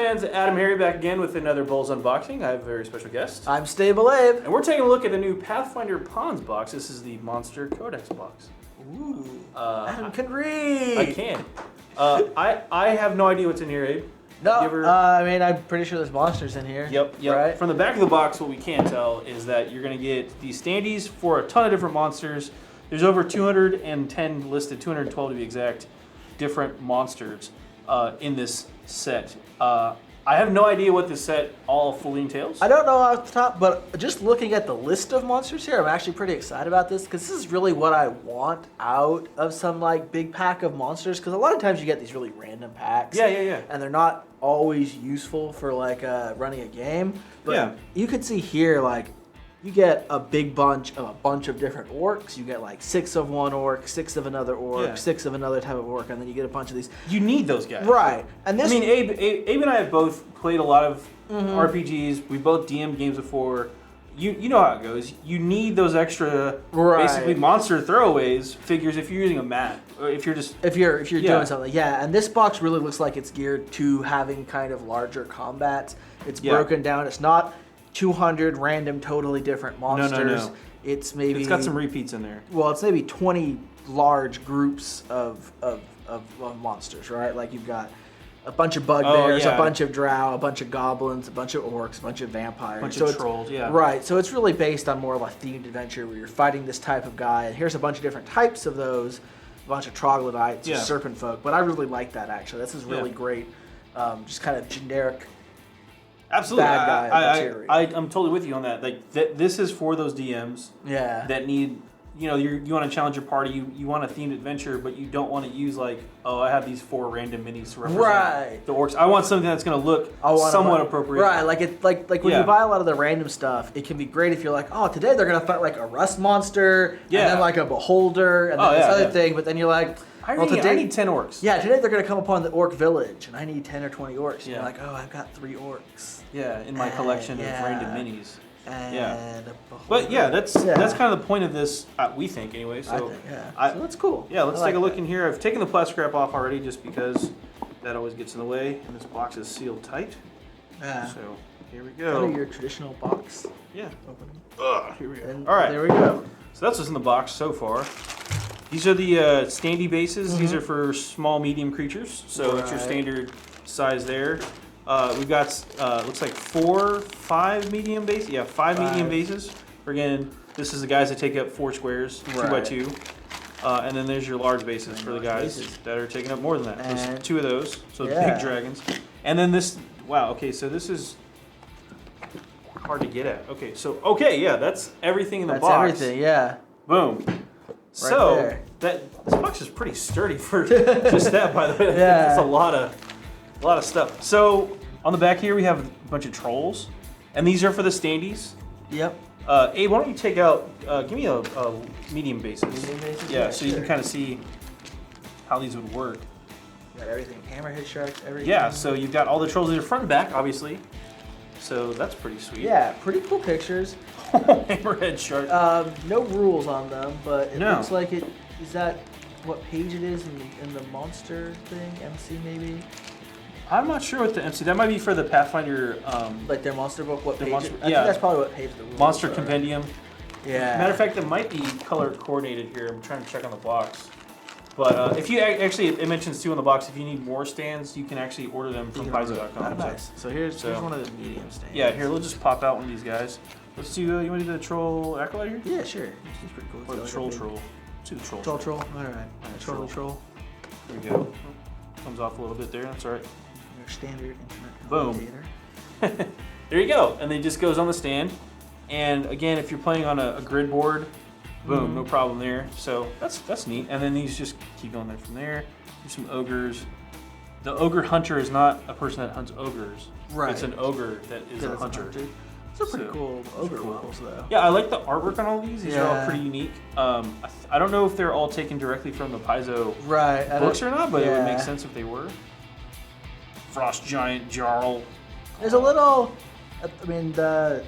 fans, AdamHarry back again with another BoLS unboxing. I have a very special guest. I'm Stable Abe. And we're taking a look at the new Pathfinder Pawns box. This is the Monster Codex box. Ooh, Adam can read. I can. I have no idea what's in here, Abe. No, I mean, I'm pretty sure there's monsters in here. Yep. Right? From the back of the box, what we can tell is that you're going to get these standees for a ton of different monsters. There's over 210 listed, 212 to be exact, different monsters in this set. I have no idea what this set all fully entails. I don't know off the top, but just looking at the list of monsters here, I'm actually pretty excited about this because this is really what I want out of some like big pack of monsters. Because a lot of times you get these really random packs. Yeah. And they're not always useful for like running a game. But yeah. You can see here like you get a big bunch of different orcs. You get like 6 of one orc, 6 of another orc, 6 of another type of orc, and then you get a bunch of these. You need those guys. Right. And this, I mean, Abe and I have both played a lot of RPGs. We both DM'd games before. You know how it goes. You need those extra, basically monster throwaways figures if you're using a mat, or if you're just if you're doing something. Yeah, and this box really looks like it's geared to having kind of larger combats. It's broken down. It's not 200 random, totally different monsters. No. It's got some repeats in there. Well, it's maybe 20 large groups of monsters, right? Like you've got a bunch of bugbears, a bunch of drow, a bunch of goblins, a bunch of orcs, a bunch of vampires, a bunch of trolls. Yeah. Right. So it's really based on more of a themed adventure where you're fighting this type of guy, and here's a bunch of different types of those, a bunch of troglodytes, serpent folk. But I really like that actually. This is really great. Just kind of generic. Absolutely, bad guy I'm totally with you on that. Like this is for those DMs that need, you want to challenge your party. You want a themed adventure, but you don't want to use like, I have these 4 random minis to represent the orcs. I want something that's going to look somewhat appropriate. Right, like when you buy a lot of the random stuff, it can be great if you're like, today they're going to fight like a rust monster, and then like a beholder, and then this other thing. But then you're like, I need 10 orcs. Yeah, today they're going to come upon the orc village, and I need 10 or 20 orcs. And you're like, I've got 3 orcs. Yeah, in my collection of random minis. And but that's kind of the point of this, we think anyway. So, I think, so that's cool. Yeah, let's take a look in here. I've taken the plastic wrap off already just because that always gets in the way, and this box is sealed tight. Yeah. So here we go. Kind of your traditional box. Yeah. Open. Here we go. And all right. There we go. So that's what's in the box so far. These are the standee bases. These are for small, medium creatures. So it's your standard size there. We've got, looks like 5 medium bases. Yeah, 5 medium bases. Again, this is the guys that take up 4 squares, 2 by 2. And then there's your large bases for the guys that are taking up more than that. There's 2 of those, so big dragons. And then this, so this is hard to get at. That's everything in the box. That's everything, Boom. So this box is pretty sturdy for just that, by the way. That's a lot of stuff. So on the back here we have a bunch of trolls, and these are for the standees. Yep. Abe, why don't you take out? Give me a medium basis. Medium basis? Yeah, so you can kind of see how these would work. Got everything. Hammerhead sharks. Everything. Yeah. So you've got all the trolls in front and back, obviously. So that's pretty sweet. Yeah, pretty cool pictures. Hammerhead shark. No rules on them, but it looks like it. Is that what page it is in the monster thing? MC maybe? I'm not sure what the MC. That might be for the Pathfinder. Like their monster book. What page? I think yeah. that's probably what page the rules Monster are. Compendium. Yeah. Matter of fact, it might be color coordinated here. I'm trying to check on the box. But if you actually, it mentions 2 on the box. If you need more stands, you can actually order them from Paizo.com. Nice. So here's one of the medium stands. Yeah, here, we'll just pop out one of these guys. Let's do, you want to do the troll acolyte here? Yeah, sure. He's pretty cool. Or the troll. Let's do the troll. Troll. All right. Troll. There we go. Comes off a little bit there. That's all right. Your standard instrument. Boom. There you go. And then it just goes on the stand. And again, if you're playing on a grid board, boom, no problem there. So that's neat. And then these just keep going there from there. There's some ogres. The ogre hunter is not a person that hunts ogres. Right. It's an ogre that is a hunter. These are pretty cool ogre models, though. Yeah, I like the artwork on all these. These are all pretty unique. I don't know if they're all taken directly from the Paizo books or not, but it would make sense if they were. Frost Giant Jarl. There's a little. I mean, the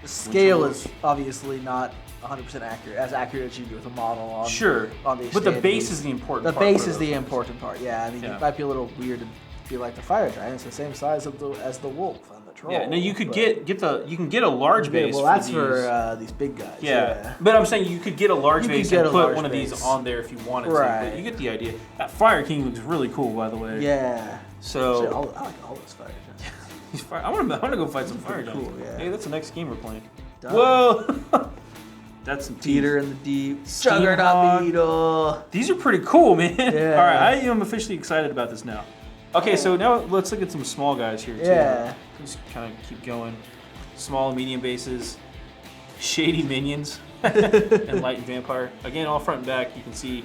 scale is obviously not 100% accurate, as accurate as you do with a model on on the but the base is the important part. The base is the important part, yeah. I mean, it might be a little weird to be like the fire giant. It's the same size as the wolf and the troll. Yeah, no, you could get a large base. Well, that's for these big guys. Yeah, but I'm saying you could get a large base and put one of these on there if you wanted to. But you get the idea. That Fire King looks really cool, by the way. Yeah. So I like all those fire giants. I want to go fight some fire giants. Cool, yeah. Hey, that's the next game we're playing. Done. Whoa. That's some Peter in the Deep. Steam Juggernaut Hog. Beetle. These are pretty cool, man. Yeah. All right, I am officially excited about this now. Okay, so now let's look at some small guys here, too. Yeah. Just kind of keep going. Small and medium bases. Shady minions. And light vampire. Again, all front and back, you can see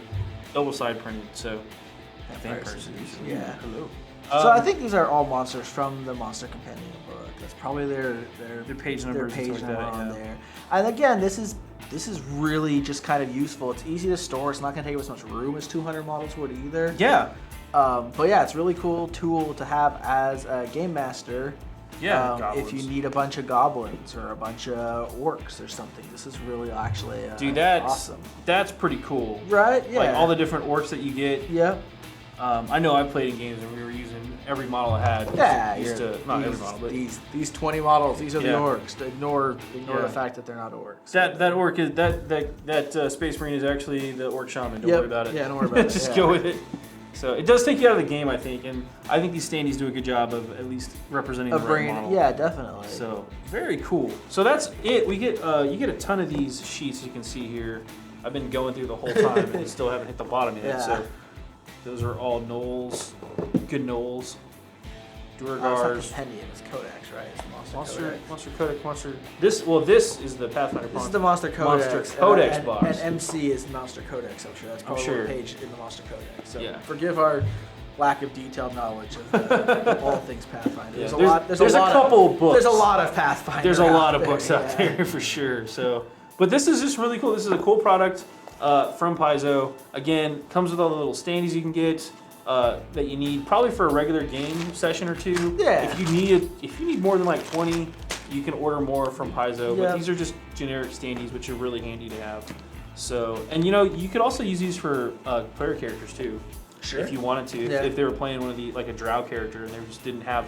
double side printed, so... Vampires. Yeah. Hello. So I think these are all monsters from the Monster Companion book. That's probably their page numbers their page and stuff number like that, on there. And again, this is really just kind of useful. It's easy to store. It's not going to take up as much room as 200 models would either. Yeah. But yeah, it's a really cool tool to have as a game master. Yeah. If you need a bunch of goblins or a bunch of orcs or something, this is really actually dude, that's awesome. That's pretty cool. Right? Yeah. Like all the different orcs that you get. Yep. I know I played in games and we were using every model I had. Yeah, every model, but these 20 models. These are the orcs. Ignore Yeah. the fact that they're not orcs. That orc is that Space Marine is actually the orc shaman. Don't worry about it. Yeah, don't worry about it. Just go with it. So it does take you out of the game, I think, and I think these standees do a good job of at least representing the right model. Yeah, definitely. So very cool. So that's it. We get you get a ton of these sheets you can see here. I've been going through the whole time and still haven't hit the bottom yet. Yeah. So those are all Knolls, good Knolls. It's not Durgars. Compendium, it's Codex, right? It's Monster Codex. This is the Pathfinder. This is the Monster Codex. Monster Codex and, box. And MC is Monster Codex, I'm sure. That's probably the page in the Monster Codex. So yeah. Forgive our lack of detailed knowledge of all things Pathfinder. Yeah. There's a couple books. There's a lot of Pathfinder. There's a lot of books out there for sure. So, but this is just really cool. This is a cool product from Paizo. Again, comes with all the little standees you can get. That you need probably for a regular game session or two. Yeah. If you need more than like 20, you can order more from Paizo. Yeah. But these are just generic standees, which are really handy to have. So, and you could also use these for player characters too. Sure. If you wanted to, Yeah. if they were playing one of the like a drow character and they just didn't have.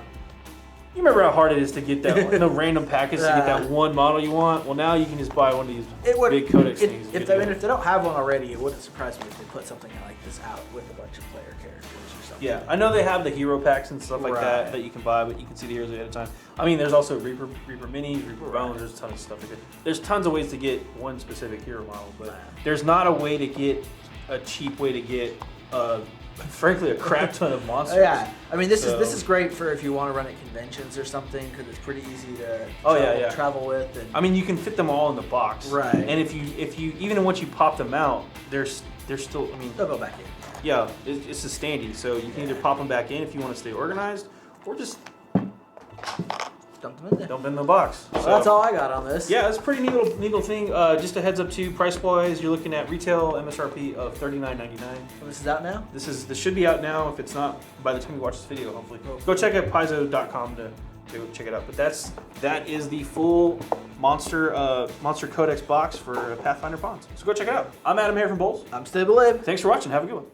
You remember how hard it is to get that the random package to get that one model you want? Well, now you can just buy one of these big Codex things. If they don't have one already, it wouldn't surprise me if they put something like this out with a bunch of player characters or something. Yeah, I know they have the hero packs and stuff like Right. that you can buy, but you can see the heroes ahead of time. I mean, there's also Reaper Minis, Reaper Bones. There's a ton of stuff like that. There's tons of ways to get one specific hero model, but there's not a way to get a cheap way to get. Frankly, a crap ton of monsters. Yeah, I mean this is great for if you want to run at conventions or something because it's pretty easy to travel with. And I mean, you can fit them all in the box. Right. And if you even once you pop them out, they're still. I mean, they'll go back in. Yeah, it's a standee, so you can either pop them back in if you want to stay organized, or just dump them in there. Dump them in the box. So that's all I got on this. Yeah, it's a pretty neat little thing. Just a heads up too, price-wise, you're looking at retail MSRP of $39.99. This is out now? This should be out now. If it's not, by the time you watch this video, hopefully. Go check out Paizo.com to check it out. But that is the full Monster Codex box for Pathfinder Pawns. So go check it out. I'm AdamHarry from BoLS. I'm Stable Abe. Thanks for watching. Have a good one.